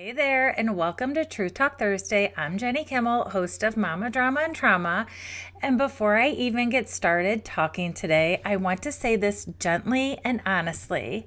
Hey there, and welcome to Truth Talk Thursday. I'm Jenny Kimmel, host of Mama Drama and Trauma. And before I even get started talking today, I want to say this gently and honestly.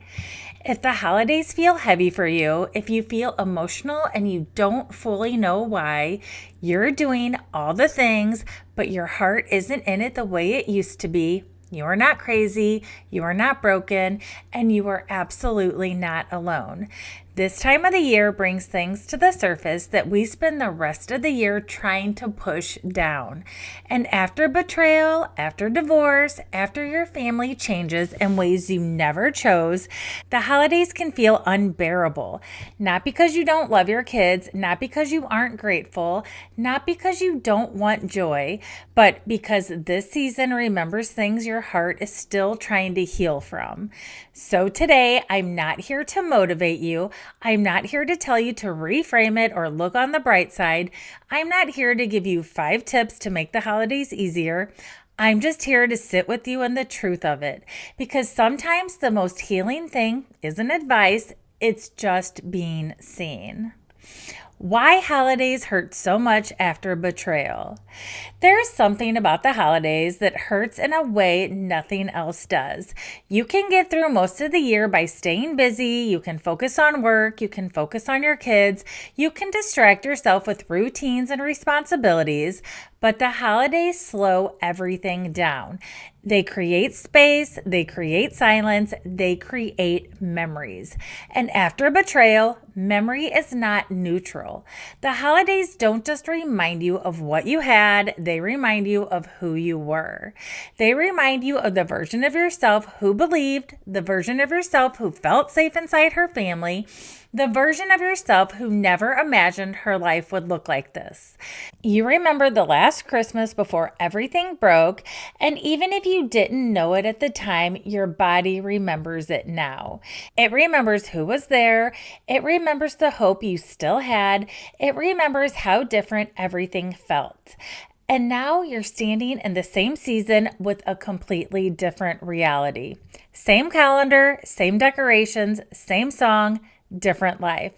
If the holidays feel heavy for you, if you feel emotional and you don't fully know why, you're doing all the things, but your heart isn't in it the way it used to be, you are not crazy, you are not broken, and you are absolutely not alone. This time of the year brings things to the surface that we spend the rest of the year trying to push down. And after betrayal, after divorce, after your family changes in ways you never chose, the holidays can feel unbearable. Not because you don't love your kids, not because you aren't grateful, not because you don't want joy, but because this season remembers things your heart is still trying to heal from. So today, I'm not here to motivate you. I'm not here to tell you to reframe it or look on the bright side. I'm not here to give you 5 tips to make the holidays easier. I'm just here to sit with you in the truth of it, because sometimes the most healing thing isn't advice, it's just being seen. Why holidays hurt so much after betrayal. There's something about the holidays that hurts in a way nothing else does. You can get through most of the year by staying busy. You can focus on work. You can focus on your kids. You can distract yourself with routines and responsibilities. But the holidays slow everything down. They create space, they create silence, they create memories. And after betrayal, memory is not neutral. The holidays don't just remind you of what you had, they remind you of who you were. They remind you of the version of yourself who believed, the version of yourself who felt safe inside her family, the version of yourself who never imagined her life would look like this. You remember the last Christmas before everything broke, and even if you didn't know it at the time, your body remembers it now. It remembers who was there. It remembers the hope you still had. It remembers how different everything felt. And now you're standing in the same season with a completely different reality. Same calendar, same decorations, same song, different life.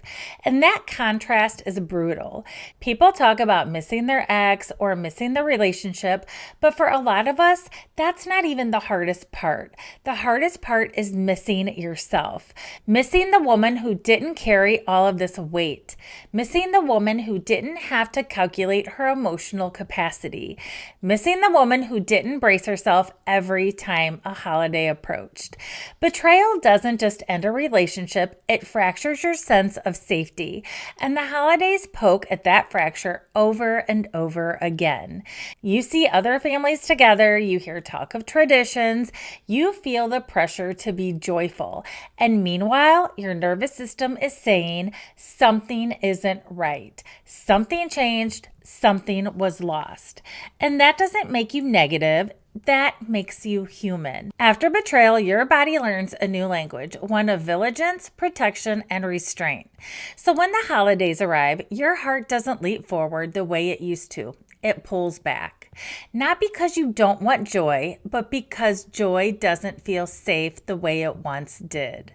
And that contrast is brutal. People talk about missing their ex or missing the relationship, but for a lot of us, that's not even the hardest part. The hardest part is missing yourself. Missing the woman who didn't carry all of this weight. Missing the woman who didn't have to calculate her emotional capacity. Missing the woman who didn't brace herself every time a holiday approached. Betrayal doesn't just end a relationship, it fractures your sense of safety, and the holidays poke at that fracture over and over again. You see other families together, you hear talk of traditions, you feel the pressure to be joyful, and meanwhile, your nervous system is saying something isn't right, something changed, something was lost. And that doesn't make you negative. That makes you human. After betrayal, your body learns a new language, one of vigilance, protection, and restraint. So when the holidays arrive, your heart doesn't leap forward the way it used to. It pulls back. Not because you don't want joy, but because joy doesn't feel safe the way it once did.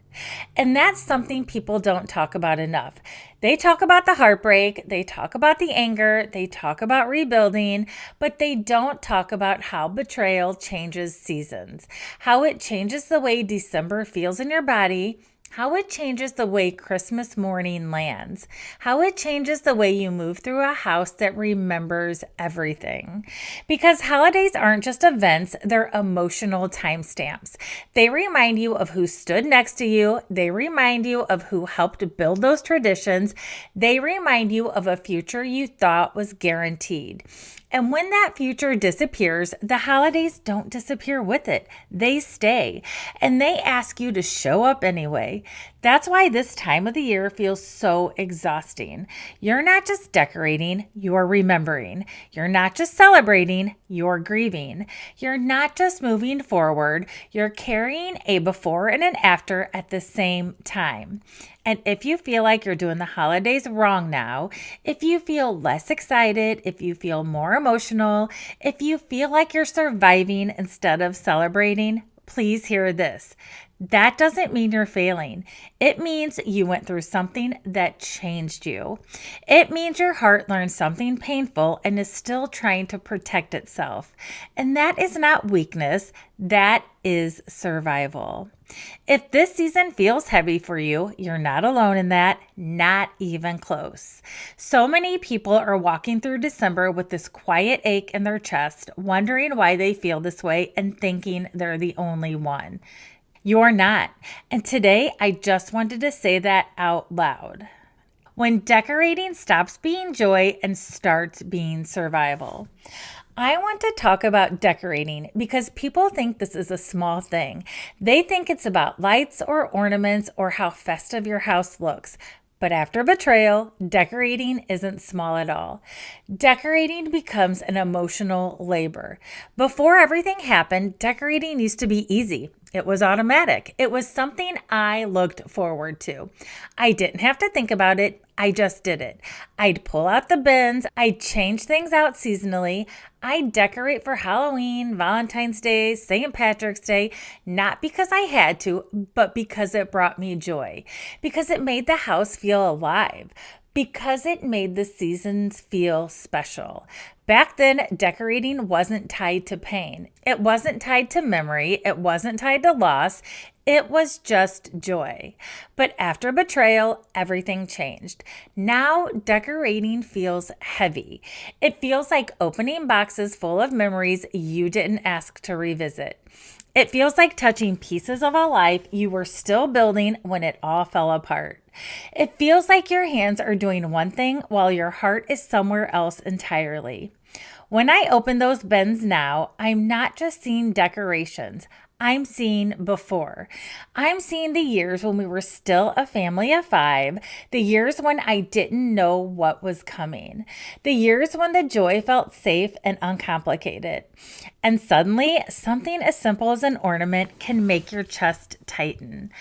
And that's something people don't talk about enough. They talk about the heartbreak, they talk about the anger, they talk about rebuilding, but they don't talk about how betrayal changes seasons, how it changes the way December feels in your body, how it changes the way Christmas morning lands, how it changes the way you move through a house that remembers everything. Because holidays aren't just events, they're emotional timestamps. They remind you of who stood next to you. They remind you of who helped build those traditions. They remind you of a future you thought was guaranteed. And when that future disappears, the holidays don't disappear with it. They stay, and they ask you to show up anyway. That's why this time of the year feels so exhausting. You're not just decorating, you're remembering. You're not just celebrating, you're grieving. You're not just moving forward, you're carrying a before and an after at the same time. And if you feel like you're doing the holidays wrong now, if you feel less excited, if you feel more emotional, if you feel like you're surviving instead of celebrating, please hear this. That doesn't mean you're failing. It means you went through something that changed you. It means your heart learned something painful and is still trying to protect itself. And that is not weakness, that is survival. If this season feels heavy for you, you're not alone in that, not even close. So many people are walking through December with this quiet ache in their chest, wondering why they feel this way and thinking they're the only one. You're not. And today, I just wanted to say that out loud. When decorating stops being joy and starts being survival. I want to talk about decorating because people think this is a small thing. They think it's about lights or ornaments or how festive your house looks. But after betrayal, decorating isn't small at all. Decorating becomes an emotional labor. Before everything happened, decorating used to be easy. It was automatic. It was something I looked forward to. I didn't have to think about it. I just did it. I'd pull out the bins. I'd change things out seasonally. I'd decorate for Halloween, Valentine's Day, St. Patrick's Day, not because I had to, but because it brought me joy. Because it made the house feel alive. Because it made the seasons feel special. Back then, decorating wasn't tied to pain. It wasn't tied to memory. It wasn't tied to loss. It was just joy. But after betrayal, everything changed. Now, decorating feels heavy. It feels like opening boxes full of memories you didn't ask to revisit. It feels like touching pieces of a life you were still building when it all fell apart. It feels like your hands are doing one thing while your heart is somewhere else entirely. When I open those bins now, I'm not just seeing decorations. I'm seeing before. I'm seeing the years when we were still a family of 5, the years when I didn't know what was coming, the years when the joy felt safe and uncomplicated. And suddenly, something as simple as an ornament can make your chest tighten.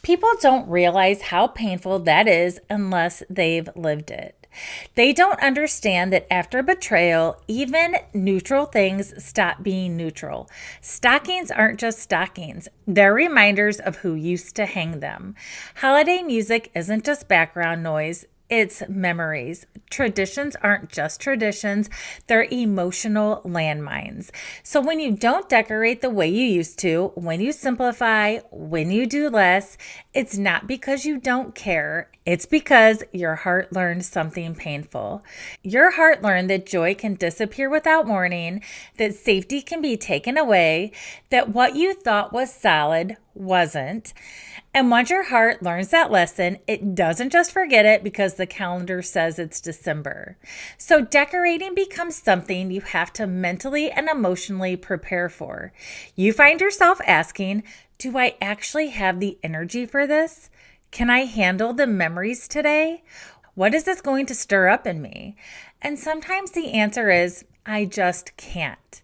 People don't realize how painful that is unless they've lived it. They don't understand that after betrayal, even neutral things stop being neutral. Stockings aren't just stockings. They're reminders of who used to hang them. Holiday music isn't just background noise. It's memories. Traditions aren't just traditions, they're emotional landmines. So when you don't decorate the way you used to, when you simplify, when you do less, it's not because you don't care. It's because your heart learned something painful. Your heart learned that joy can disappear without warning, that safety can be taken away, that what you thought was solid wasn't. And once your heart learns that lesson, it doesn't just forget it because the calendar says it's December. So decorating becomes something you have to mentally and emotionally prepare for. You find yourself asking, do I actually have the energy for this? Can I handle the memories today? What is this going to stir up in me? And sometimes the answer is, I just can't.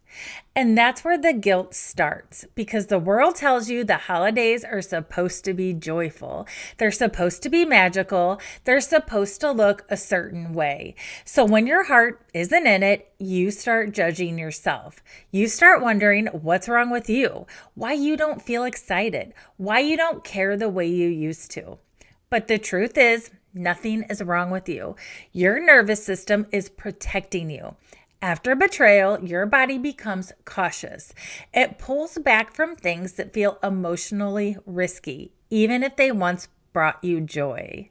And that's where the guilt starts because the world tells you the holidays are supposed to be joyful. They're supposed to be magical. They're supposed to look a certain way. So when your heart isn't in it, you start judging yourself. You start wondering what's wrong with you, why you don't feel excited, why you don't care the way you used to. But the truth is, nothing is wrong with you. Your nervous system is protecting you. After betrayal, your body becomes cautious. It pulls back from things that feel emotionally risky, even if they once brought you joy.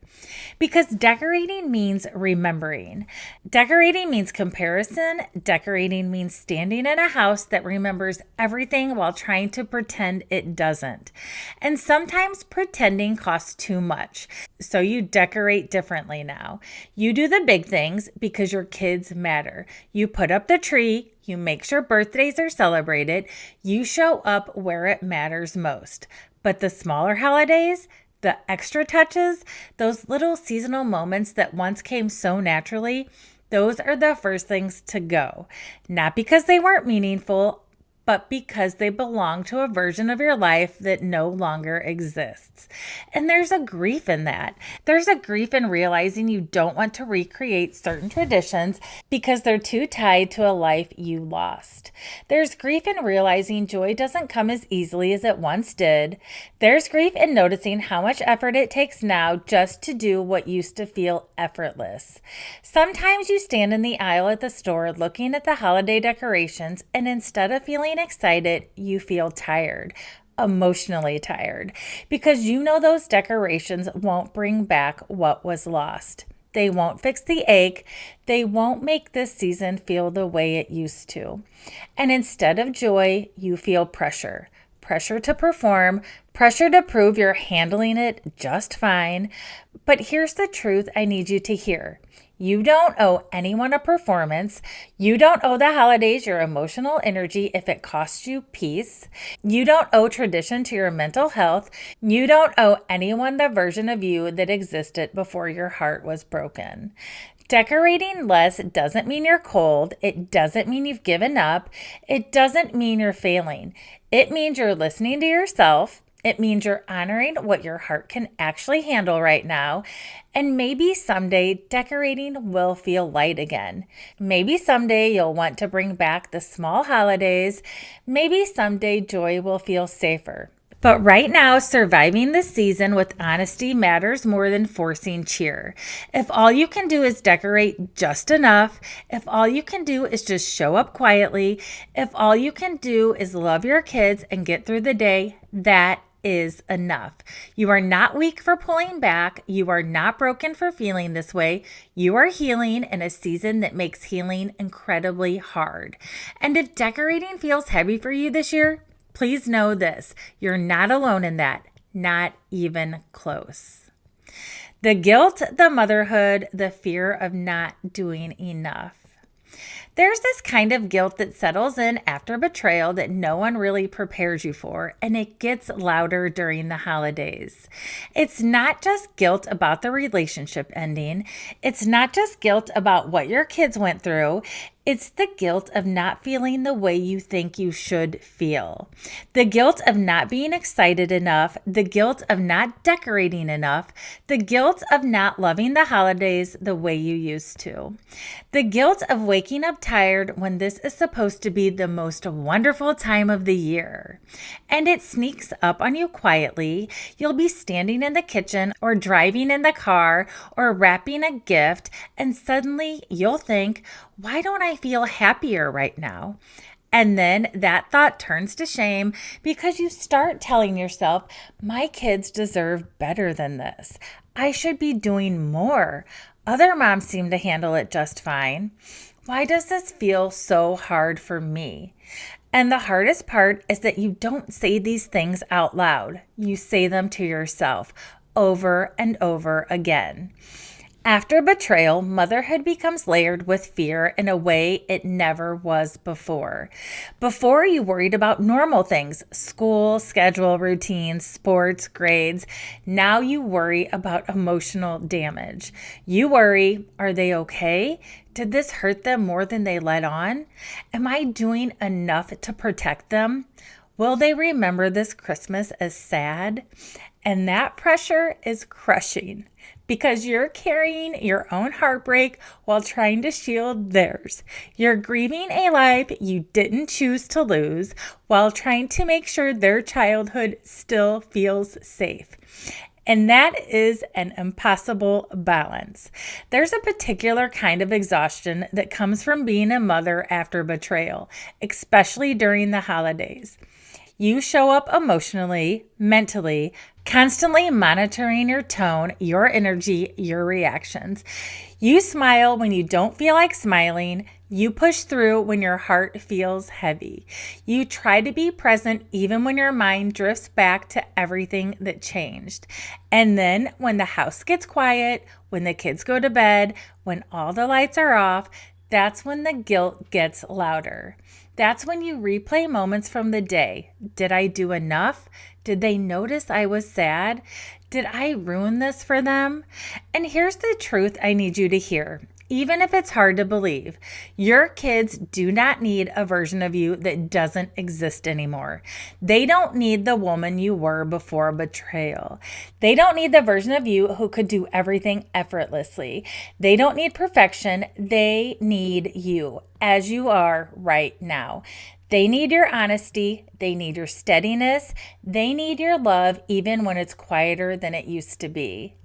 Because decorating means remembering. Decorating means comparison. Decorating means standing in a house that remembers everything while trying to pretend it doesn't. And sometimes pretending costs too much. So you decorate differently now. You do the big things because your kids matter. You put up the tree. You make sure birthdays are celebrated. You show up where it matters most. But the smaller holidays, the extra touches, those little seasonal moments that once came so naturally, those are the first things to go. Not because they weren't meaningful, but because they belong to a version of your life that no longer exists. And there's a grief in that. There's a grief in realizing you don't want to recreate certain traditions because they're too tied to a life you lost. There's grief in realizing joy doesn't come as easily as it once did. There's grief in noticing how much effort it takes now just to do what used to feel effortless. Sometimes you stand in the aisle at the store looking at the holiday decorations, and instead of feeling excited, you feel tired, emotionally tired, because you know those decorations won't bring back what was lost. They won't fix the ache. They won't make this season feel the way it used to. And instead of joy, you feel pressure. Pressure to perform, pressure to prove you're handling it just fine. But here's the truth I need you to hear. You don't owe anyone a performance. You don't owe the holidays your emotional energy if it costs you peace. You don't owe tradition to your mental health. You don't owe anyone the version of you that existed before your heart was broken. Decorating less doesn't mean you're cold. It doesn't mean you've given up. It doesn't mean you're failing. It means you're listening to yourself. It means you're honoring what your heart can actually handle right now. And maybe someday decorating will feel light again. Maybe someday you'll want to bring back the small holidays. Maybe someday joy will feel safer. But right now, surviving the season with honesty matters more than forcing cheer. If all you can do is decorate just enough, if all you can do is just show up quietly, if all you can do is love your kids and get through the day, that is enough. You are not weak for pulling back. You are not broken for feeling this way. You are healing in a season that makes healing incredibly hard. And if decorating feels heavy for you this year, please know this, you're not alone in that, not even close. The guilt, the motherhood, the fear of not doing enough. There's this kind of guilt that settles in after betrayal that no one really prepares you for, and it gets louder during the holidays. It's not just guilt about the relationship ending. It's not just guilt about what your kids went through. It's the guilt of not feeling the way you think you should feel. The guilt of not being excited enough. The guilt of not decorating enough. The guilt of not loving the holidays the way you used to. The guilt of waking up tired when this is supposed to be the most wonderful time of the year. And it sneaks up on you quietly. You'll be standing in the kitchen or driving in the car or wrapping a gift, and suddenly you'll think, why don't I feel happier right now? And then that thought turns to shame because you start telling yourself, my kids deserve better than this. I should be doing more. Other moms seem to handle it just fine. Why does this feel so hard for me? And the hardest part is that you don't say these things out loud. You say them to yourself over and over again. After betrayal, motherhood becomes layered with fear in a way it never was before. Before, you worried about normal things, school, schedule, routines, sports, grades. Now you worry about emotional damage. You worry, are they okay? Did this hurt them more than they let on? Am I doing enough to protect them? Will they remember this Christmas as sad? And that pressure is crushing because you're carrying your own heartbreak while trying to shield theirs. You're grieving a life you didn't choose to lose while trying to make sure their childhood still feels safe. And that is an impossible balance. There's a particular kind of exhaustion that comes from being a mother after betrayal, especially during the holidays. You show up emotionally, mentally, constantly monitoring your tone, your energy, your reactions. You smile when you don't feel like smiling. You push through when your heart feels heavy. You try to be present even when your mind drifts back to everything that changed. And then when the house gets quiet, when the kids go to bed, when all the lights are off, that's when the guilt gets louder. That's when you replay moments from the day. Did I do enough? Did they notice I was sad? Did I ruin this for them? And here's the truth I need you to hear. even if it's hard to believe. Your kids do not need a version of you that doesn't exist anymore. They don't need the woman you were before betrayal. They don't need the version of you who could do everything effortlessly. They don't need perfection. They need you as you are right now. They need your honesty. They need your steadiness. They need your love, even when it's quieter than it used to be.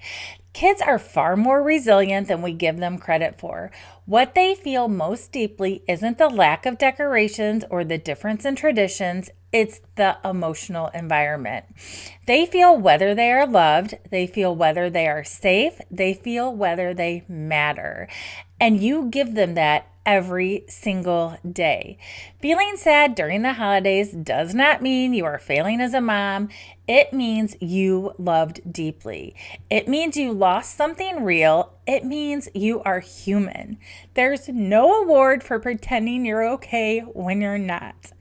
Kids are far more resilient than we give them credit for. What they feel most deeply isn't the lack of decorations or the difference in traditions, it's the emotional environment. They feel whether they are loved, they feel whether they are safe, they feel whether they matter. And you give them that every single day. Feeling sad during the holidays does not mean you are failing as a mom. It means you loved deeply. It means you lost something real. It means you are human. There's no award for pretending you're okay when you're not.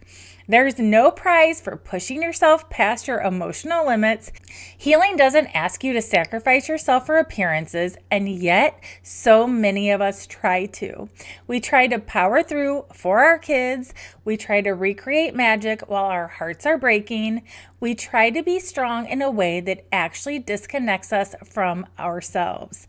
There's no prize for pushing yourself past your emotional limits. Healing doesn't ask you to sacrifice yourself for appearances, and yet so many of us try to. We try to power through for our kids. We try to recreate magic while our hearts are breaking. We try to be strong in a way that actually disconnects us from ourselves.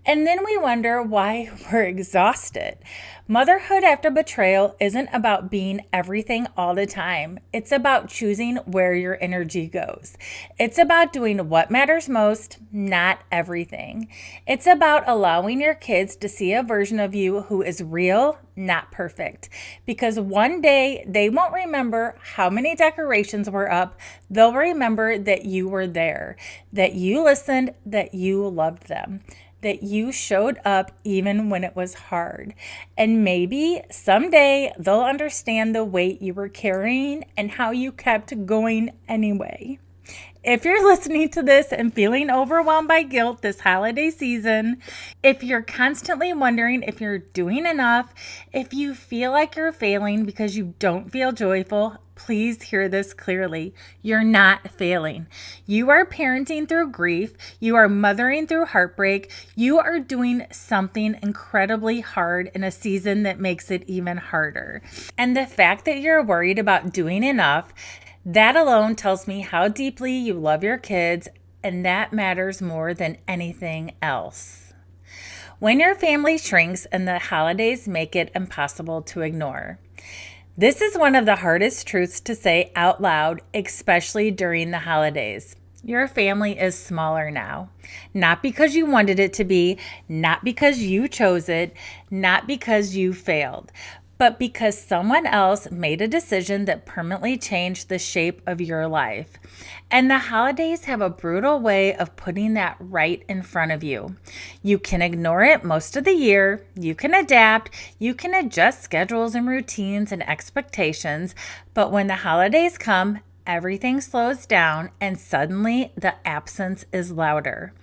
And then we wonder why we're exhausted. Motherhood after betrayal isn't about being everything all the time. It's about choosing where your energy goes. It's about doing what matters most, not everything. It's about allowing your kids to see a version of you who is real, not perfect. Because one day they won't remember how many decorations were up. They'll remember that you were there, that you listened, that you loved them, that you showed up even when it was hard. And maybe someday they'll understand the weight you were carrying and how you kept going anyway. If you're listening to this and feeling overwhelmed by guilt this holiday season, if you're constantly wondering if you're doing enough, if you feel like you're failing because you don't feel joyful, please hear this clearly. You're not failing. You are parenting through grief. You are mothering through heartbreak. You are doing something incredibly hard in a season that makes it even harder. And the fact that you're worried about doing enough, that alone tells me how deeply you love your kids, and that matters more than anything else. When your family shrinks and the holidays make it impossible to ignore. This is one of the hardest truths to say out loud, especially during the holidays. Your family is smaller now. Not because you wanted it to be, not because you chose it, not because you failed, but because someone else made a decision that permanently changed the shape of your life. And the holidays have a brutal way of putting that right in front of you. You can ignore it most of the year. You can adapt. You can adjust schedules and routines and expectations. But when the holidays come, everything slows down and suddenly the absence is louder.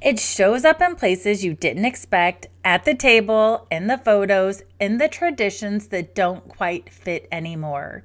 It shows up in places you didn't expect, at the table, in the photos, in the traditions that don't quite fit anymore.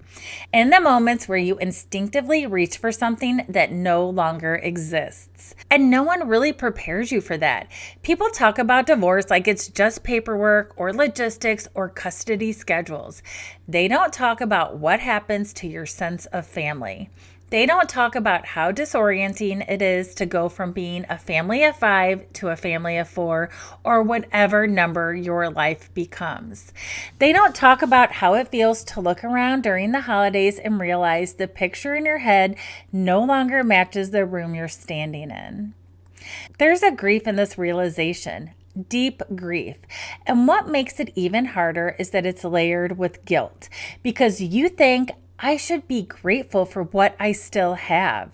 In the moments where you instinctively reach for something that no longer exists. And no one really prepares you for that. People talk about divorce like it's just paperwork or logistics or custody schedules. They don't talk about what happens to your sense of family. They don't talk about how disorienting it is to go from being a family of 5 to a family of 4 or whatever number your life becomes. They don't talk about how it feels to look around during the holidays and realize the picture in your head no longer matches the room you're standing in. There's a grief in this realization. Deep grief. And what makes it even harder is that it's layered with guilt because you think, I should be grateful for what I still have.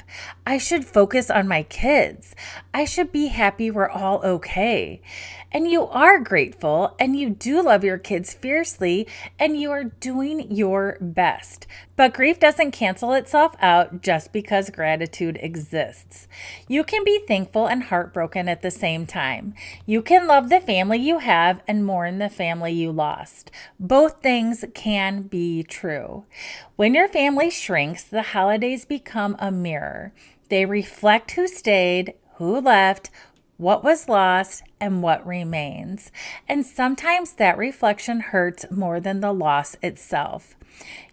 I should focus on my kids. I should be happy we're all okay. And you are grateful and you do love your kids fiercely and you are doing your best. But grief doesn't cancel itself out just because gratitude exists. You can be thankful and heartbroken at the same time. You can love the family you have and mourn the family you lost. Both things can be true. When your family shrinks, the holidays become a mirror. They reflect who stayed, who left, what was lost, and what remains. And sometimes that reflection hurts more than the loss itself.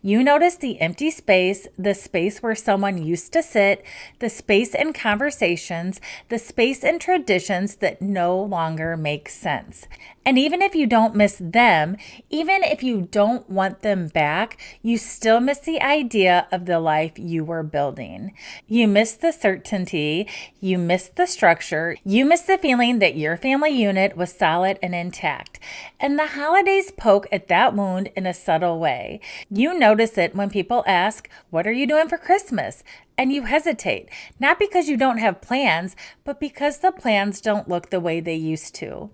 You notice the empty space, the space where someone used to sit, the space in conversations, the space in traditions that no longer make sense. And even if you don't miss them, even if you don't want them back, you still miss the idea of the life you were building. You miss the certainty, you miss the structure, you miss the feeling that your family unit was solid and intact. And the holidays poke at that wound in a subtle way. You notice it when people ask, "What are you doing for Christmas?" And you hesitate, not because you don't have plans, but because the plans don't look the way they used to.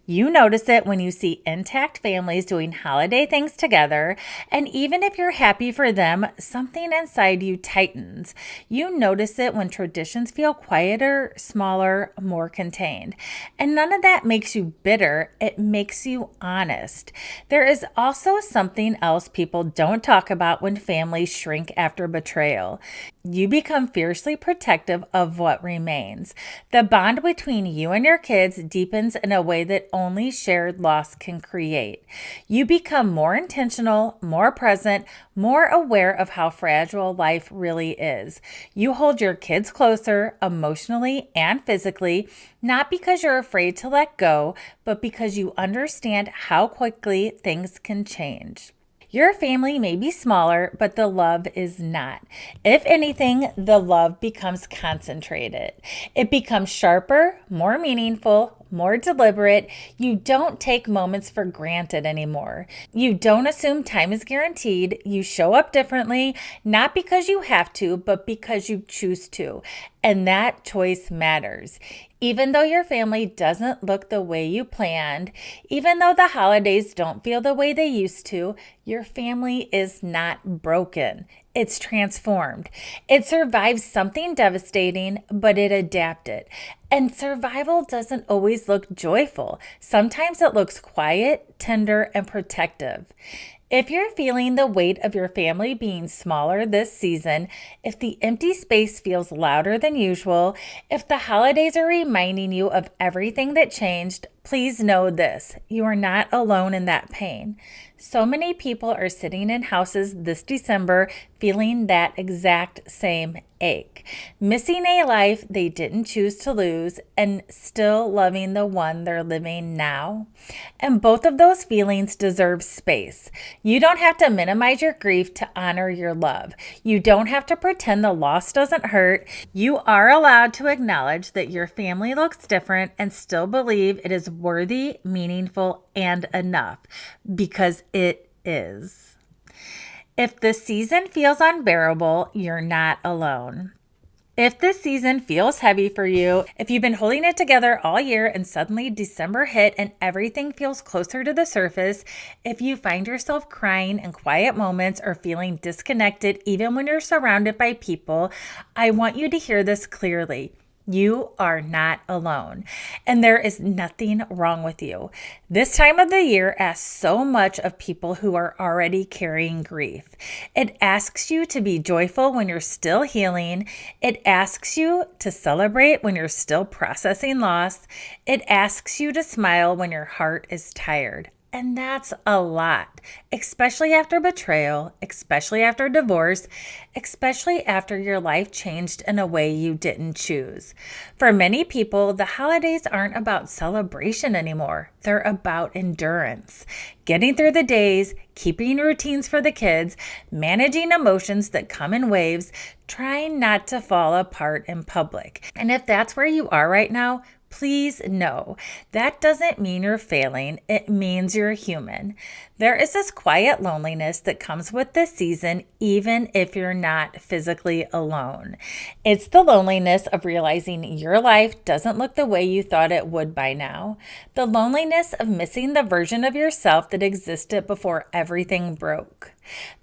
You notice it when you see intact families doing holiday things together, and even if you're happy for them, something inside you tightens. You notice it when traditions feel quieter, smaller, more contained. And none of that makes you bitter, it makes you honest. There is also something else people don't talk about when families shrink after betrayal. You become fiercely protective of what remains. The bond between you and your kids deepens in a way that only shared loss can create. You become more intentional, more present, more aware of how fragile life really is. You hold your kids closer, emotionally and physically, not because you're afraid to let go, but because you understand how quickly things can change. Your family may be smaller, but the love is not. If anything, the love becomes concentrated. It becomes sharper, more meaningful, more deliberate. You don't take moments for granted anymore. You don't assume time is guaranteed. You show up differently, not because you have to, but because you choose to. And that choice matters. Even though your family doesn't look the way you planned, even though the holidays don't feel the way they used to, your family is not broken. It's transformed. It survived something devastating, but it adapted. And survival doesn't always look joyful. Sometimes it looks quiet, tender, and protective. If you're feeling the weight of your family being smaller this season, if the empty space feels louder than usual, if the holidays are reminding you of everything that changed, please know this: you are not alone in that pain. So many people are sitting in houses this December feeling that exact same ache, missing a life they didn't choose to lose and still loving the one they're living now. And both of those feelings deserve space. You don't have to minimize your grief to honor your love. You don't have to pretend the loss doesn't hurt. You are allowed to acknowledge that your family looks different and still believe it is worthy, meaningful, and enough, because it is. If the season feels unbearable, you're not alone. If this season feels heavy for you, if you've been holding it together all year and suddenly December hit and everything feels closer to the surface, if you find yourself crying in quiet moments or feeling disconnected even when you're surrounded by people, I want you to hear this clearly. You are not alone, and there is nothing wrong with you. This time of the year asks so much of people who are already carrying grief. It asks you to be joyful when you're still healing. It asks you to celebrate when you're still processing loss. It asks you to smile when your heart is tired. And that's a lot, especially after betrayal, especially after divorce, especially after your life changed in a way you didn't choose. For many people, the holidays aren't about celebration anymore. They're about endurance. Getting through the days, keeping routines for the kids, managing emotions that come in waves, trying not to fall apart in public. And if that's where you are right now, please know that doesn't mean you're failing. It means you're human. There is this quiet loneliness that comes with this season, even if you're not physically alone. It's the loneliness of realizing your life doesn't look the way you thought it would by now. The loneliness of missing the version of yourself that existed before everything broke.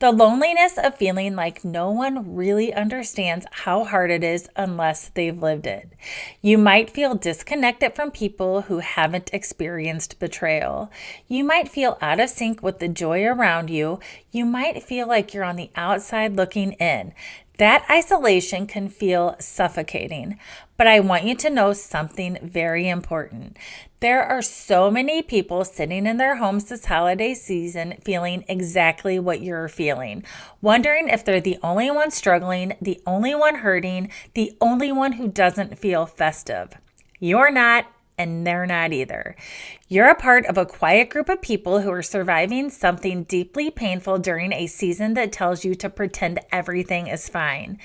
The loneliness of feeling like no one really understands how hard it is unless they've lived it. You might feel disconnected from people who haven't experienced betrayal. You might feel out of sync with the joy around you. You might feel like you're on the outside looking in. That isolation can feel suffocating, but I want you to know something very important. There are so many people sitting in their homes this holiday season feeling exactly what you're feeling, wondering if they're the only one struggling, the only one hurting, the only one who doesn't feel festive. You're not, and they're not either. You're a part of a quiet group of people who are surviving something deeply painful during a season that tells you to pretend everything is fine.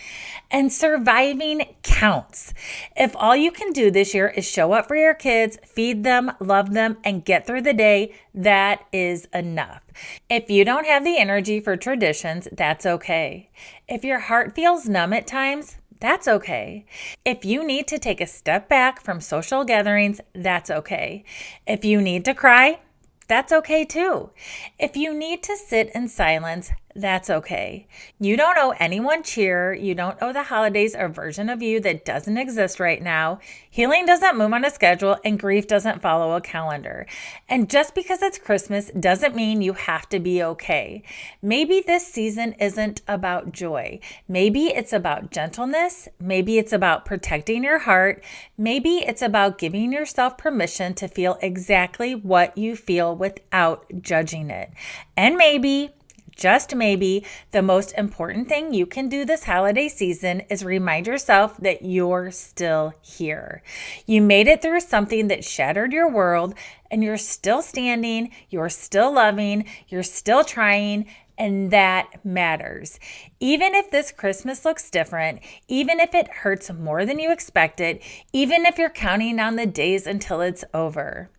And surviving counts. If all you can do this year is show up for your kids, feed them, love them, and get through the day, that is enough. If you don't have the energy for traditions, that's okay. If your heart feels numb at times, that's okay. If you need to take a step back from social gatherings, that's okay. If you need to cry, that's okay too. If you need to sit in silence, that's okay. You don't owe anyone cheer. You don't owe the holidays a version of you that doesn't exist right now. Healing doesn't move on a schedule and grief doesn't follow a calendar. And just because it's Christmas doesn't mean you have to be okay. Maybe this season isn't about joy. Maybe it's about gentleness. Maybe it's about protecting your heart. Maybe it's about giving yourself permission to feel exactly what you feel without judging it. And maybe, just maybe, the most important thing you can do this holiday season is remind yourself that you're still here. You made it through something that shattered your world, and you're still standing, you're still loving, you're still trying, and that matters. Even if this Christmas looks different, even if it hurts more than you expected, even if you're counting down the days until it's over.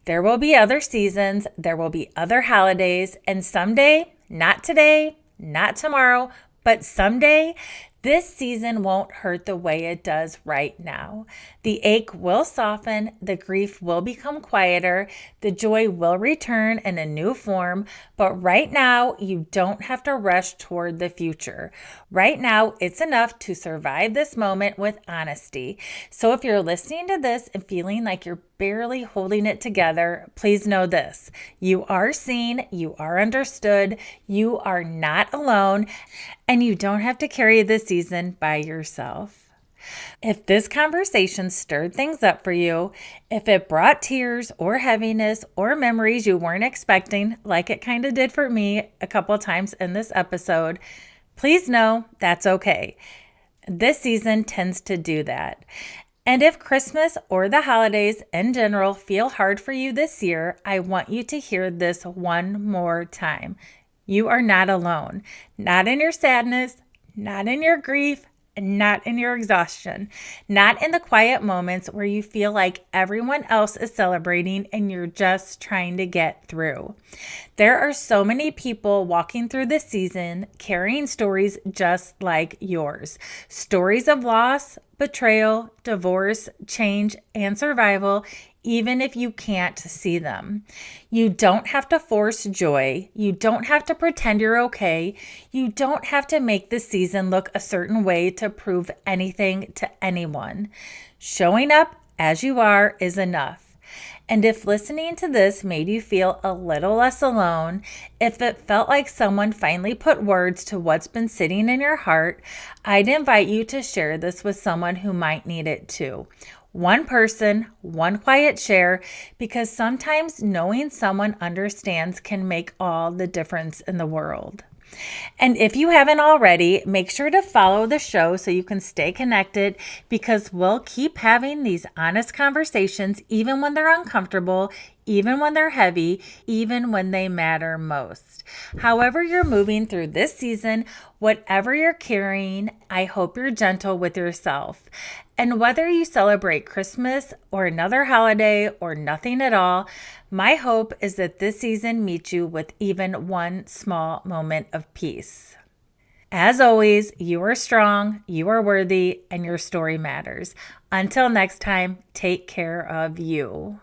There will be other seasons, there will be other holidays, and someday, not today, not tomorrow, but someday, this season won't hurt the way it does right now. The ache will soften, the grief will become quieter, the joy will return in a new form, but right now, you don't have to rush toward the future. Right now, it's enough to survive this moment with honesty. So if you're listening to this and feeling like you're barely holding it together, please know this. You are seen, you are understood, you are not alone, and you don't have to carry this season by yourself. If this conversation stirred things up for you, if it brought tears or heaviness or memories you weren't expecting, like it kind of did for me a couple times in this episode, please know that's okay. This season tends to do that. And if Christmas or the holidays in general feel hard for you this year, I want you to hear this one more time. You are not alone. Not in your sadness, not in your grief, not in your exhaustion, not in the quiet moments where you feel like everyone else is celebrating and you're just trying to get through. There are so many people walking through this season carrying stories just like yours. Stories of loss, betrayal, divorce, change, and survival, even if you can't see them. You don't have to force joy. You don't have to pretend you're okay. You don't have to make the season look a certain way to prove anything to anyone. Showing up as you are is enough. And if listening to this made you feel a little less alone, if it felt like someone finally put words to what's been sitting in your heart, I'd invite you to share this with someone who might need it too. One person, one quiet share, because sometimes knowing someone understands can make all the difference in the world. And if you haven't already, make sure to follow the show so you can stay connected, because we'll keep having these honest conversations even when they're uncomfortable, even when they're heavy, even when they matter most. However you're moving through this season, whatever you're carrying, I hope you're gentle with yourself. And whether you celebrate Christmas or another holiday or nothing at all, my hope is that this season meets you with even one small moment of peace. As always, you are strong, you are worthy, and your story matters. Until next time, take care of you.